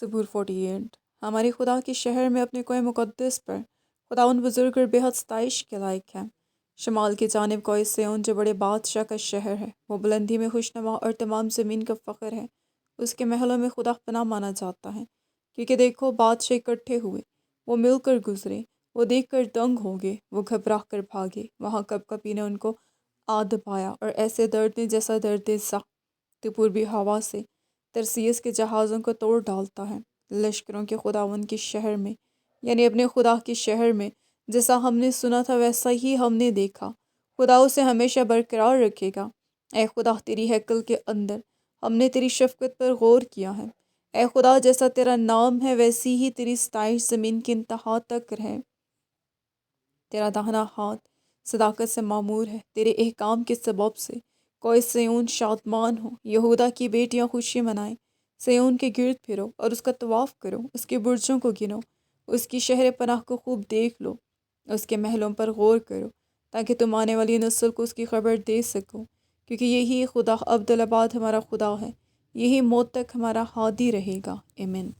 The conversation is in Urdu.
زبور 48۔ ہمارے خدا کے شہر میں اپنے کوہ مقدس پر خداوند بزرگ اور بے حد ستائش کے لائق ہے۔ شمال کی جانب کوہ سیون جو بڑے بادشاہ کا شہر ہے، وہ بلندی میں خوشنما اور تمام زمین کا فخر ہے۔ اس کے محلوں میں خدا پناہ مانا جاتا ہے، کیونکہ دیکھو بادشاہ اکٹھے ہوئے، وہ مل کر گزرے، وہ دیکھ کر دنگ ہو گئے، وہ گھبرا کر بھاگے۔ وہاں کپکپی نے ان کو آ دبایا اور ایسے درد نے جیسا درد زخم تو پوربی ہوا سے ترسیس کے جہازوں کو توڑ ڈالتا ہے۔ لشکروں کے خداوند کے شہر میں، یعنی اپنے خدا کے شہر میں، جیسا ہم نے سنا تھا ویسا ہی ہم نے دیکھا۔ خدا اسے ہمیشہ برقرار رکھے گا۔ اے خدا، تیری ہیکل کے اندر ہم نے تیری شفقت پر غور کیا ہے۔ اے خدا، جیسا تیرا نام ہے ویسی ہی تیری ستائش زمین کی انتہا تک ہے۔ تیرا داہنا ہاتھ صداقت سے معمور ہے، تیرے احکام کے سبب سے کوہ سیون شادمان ہو۔ یہودا کی بیٹیاں خوشی منائیں، سیون کے گرد پھرو اور اس کا طواف کرو، اس کے برجوں کو گنو، اس کی شہر پناہ کو خوب دیکھ لو، اس کے محلوں پر غور کرو، تاکہ تم آنے والی نسل کو اس کی خبر دے سکو، کیونکہ یہی خدا ابدالآباد ہمارا خدا ہے، یہی موت تک ہمارا ہادی رہے گا۔ آمین۔